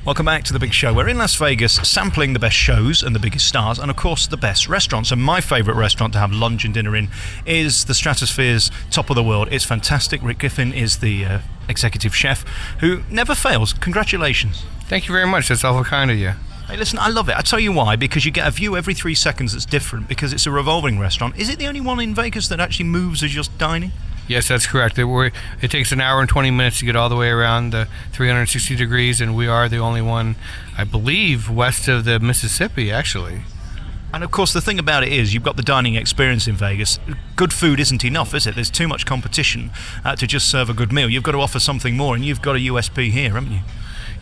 Welcome back to The Big Show. We're in Las Vegas sampling the best shows and the biggest stars and, of course, the best restaurants. And my favourite restaurant to have lunch and dinner in is the Stratosphere's Top of the World. It's fantastic. Rick Giffen is the executive chef who never fails. Congratulations. Thank you very much. That's awful kind of you. Hey, listen, I love it. I tell you why. Because you get a view every 3 seconds that's different because it's a revolving restaurant. Is it the only one in Vegas that actually moves as you're dining? Yes, that's correct. It takes an hour and 20 minutes to get all the way around the 360 degrees, and we are the only one, I believe, west of the Mississippi, actually. And of course, the thing about it is, you've got the dining experience in Vegas. Good food isn't enough, is it? There's too much competition to just serve a good meal. You've got to offer something more, and you've got a USP here, haven't you?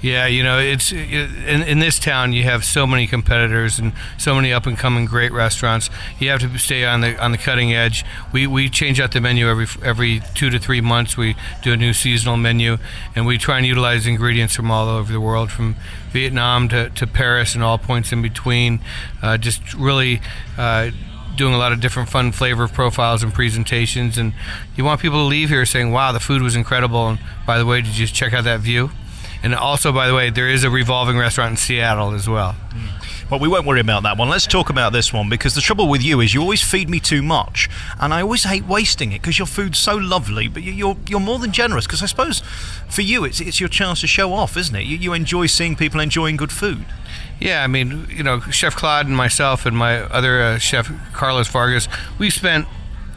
Yeah, you know, it's in this town you have so many competitors and so many up and coming great restaurants. You have to stay on the cutting edge. We change out the menu every 2 to 3 months. We do a new seasonal menu, and we try and utilize ingredients from all over the world, from Vietnam to Paris and all points in between. Just really doing a lot of different fun flavor profiles and presentations, and you want people to leave here saying, wow, the food was incredible, and by the way, did you just check out that view? And also, by the way, there is a revolving restaurant in Seattle as well. Well, we won't worry about that one. Let's talk about this one, because the trouble with you is you always feed me too much, and I always hate wasting it because your food's so lovely, but you're more than generous, because I suppose for you it's your chance to show off, isn't it? You enjoy seeing people enjoying good food. Yeah, I mean, you know, Chef Claude and myself and my other chef, Carlos Vargas, we spent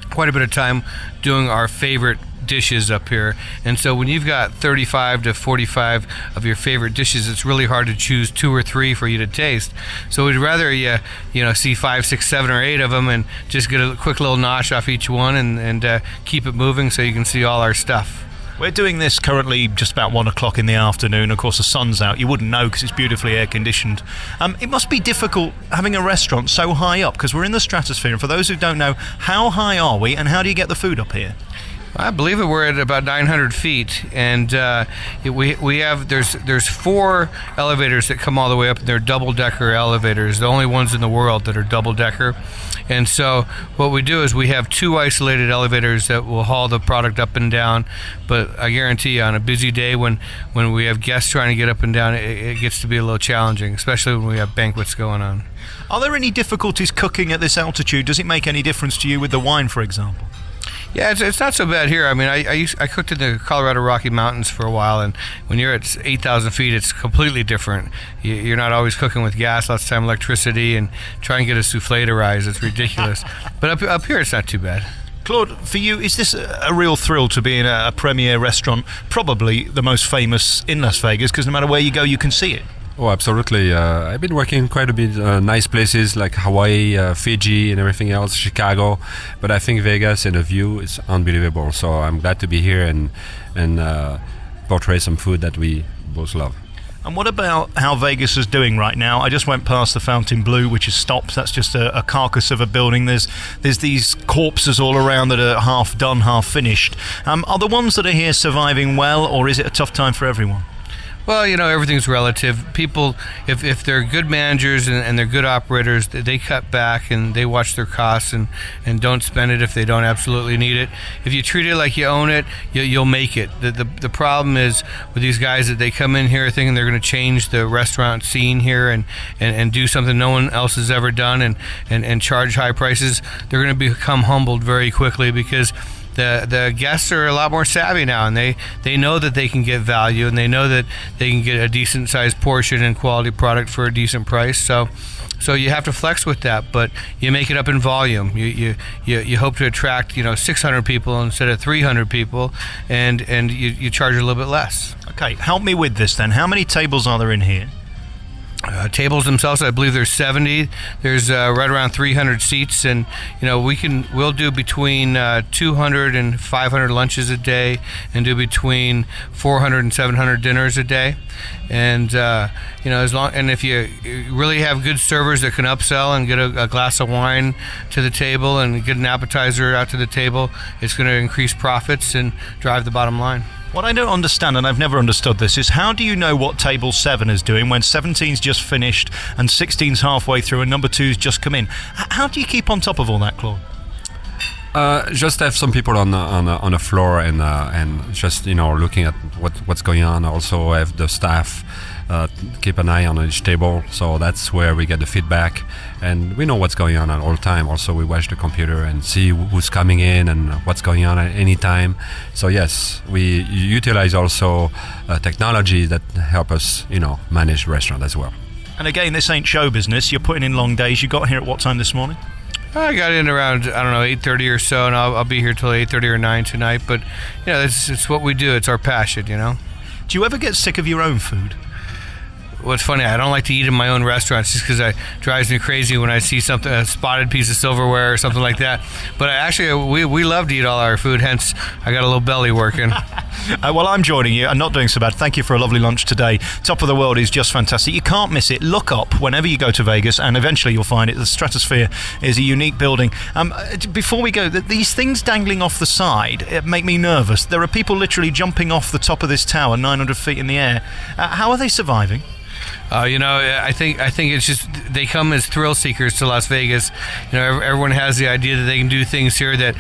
quite a bit of time doing our favorite dishes up here, and so when you've got 35 to 45 of your favorite dishes, it's really hard to choose 2 or 3 for you to taste. So we'd rather you see 5, 6, 7, or 8 of them and just get a quick little nosh off each one and keep it moving so you can see all our stuff. We're doing this currently just about 1 o'clock in the afternoon. Of course, the sun's out. You wouldn't know because it's beautifully air-conditioned. It must be difficult having a restaurant so high up, because we're in the Stratosphere. And for those who don't know, how high are we and how do you get the food up here? I believe it. We're at about 900 feet, and we have there's 4 elevators that come all the way up. They're double-decker elevators, the only ones in the world that are double-decker. And so what we do is we have 2 isolated elevators that will haul the product up and down. But I guarantee you, on a busy day when we have guests trying to get up and down, it gets to be a little challenging, especially when we have banquets going on. Are there any difficulties cooking at this altitude? Does it make any difference to you with the wine, for example? Yeah, it's not so bad here. I mean, I cooked in the Colorado Rocky Mountains for a while, and when you're at 8,000 feet, it's completely different. You're not always cooking with gas, lots of time electricity, and try and get a souffle to rise. It's ridiculous. But up here, it's not too bad. Claude, for you, is this a real thrill to be in a premier restaurant, probably the most famous in Las Vegas, because no matter where you go, you can see it? Oh, absolutely. I've been working quite a bit nice places like Hawaii, Fiji, and everything else, Chicago. But I think Vegas and the view is unbelievable. So I'm glad to be here and portray some food that we both love. And what about how Vegas is doing right now? I just went past the Fontainebleau, which is stopped. That's just a carcass of a building. There's these corpses all around that are half done, half finished. Are the ones that are here surviving well, or is it a tough time for everyone? Well, you know, everything's relative. People, if they're good managers and they're good operators, they cut back and they watch their costs and don't spend it if they don't absolutely need it. If you treat it like you own it, you'll make it. The problem is with these guys that they come in here thinking they're going to change the restaurant scene here and do something no one else has ever done and charge high prices. They're going to become humbled very quickly, because the guests are a lot more savvy now, and they know that they can get value, and they know that they can get a decent sized portion and quality product for a decent price. So you have to flex with that, but you make it up in volume. You hope to attract 600 people instead of 300 people, and you charge a little bit less. Okay, help me with this then. How many tables are there in here? Tables themselves, I believe there's 70. There's right around 300 seats, and we'll do between 200 and 500 lunches a day, and do between 400 and 700 dinners a day. And if you really have good servers that can upsell and get a glass of wine to the table and get an appetizer out to the table, it's going to increase profits and drive the bottom line. What I don't understand, and I've never understood this, is how do you know what table 7 is doing when 17's just finished and 16's halfway through and number 2's just come in? How do you keep on top of all that, Claude? Just have some people on the floor and just looking at what's going on. Also have the staff keep an eye on each table. So that's where we get the feedback, and we know what's going on at all time. Also, we watch the computer and see who's coming in and what's going on at any time. So yes, we utilize also technology that help us, manage the restaurant as well. And again, this ain't show business. You're putting in long days. You got here at what time this morning? I got in around, 8:30 or so, and I'll be here till 8:30 or 9 tonight. But, it's what we do. It's our passion, Do you ever get sick of your own food? What's funny, I don't like to eat in my own restaurants just because it drives me crazy when I see something, a spotted piece of silverware or something like that. But we love to eat all our food, hence I got a little belly working. Well, I'm joining you and not doing so bad. Thank you for a lovely lunch today. Top of the World is just fantastic. You can't miss it. Look up whenever you go to Vegas, and eventually you'll find it. The Stratosphere is a unique building. Before we go, these things dangling off the side make me nervous. There are people literally jumping off the top of this tower 900 feet in the air. How are they surviving? I think it's just they come as thrill seekers to Las Vegas. Everyone has the idea that they can do things here that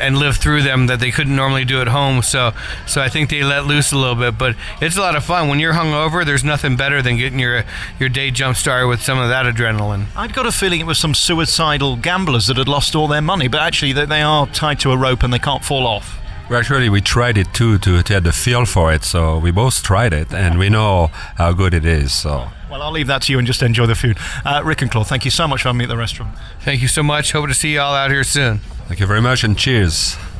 and live through them that they couldn't normally do at home. So I think they let loose a little bit, but it's a lot of fun. When you're hungover, there's nothing better than getting your day jump started with some of that adrenaline. I'd got a feeling it was some suicidal gamblers that had lost all their money, but actually they are tied to a rope and they can't fall off. Well, actually, we tried it too to get the feel for it. So we both tried it, and we know how good it is. So. Well, I'll leave that to you and just enjoy the food. Rick and Claude, thank you so much for having me at the restaurant. Thank you so much. Hope to see you all out here soon. Thank you very much, and cheers.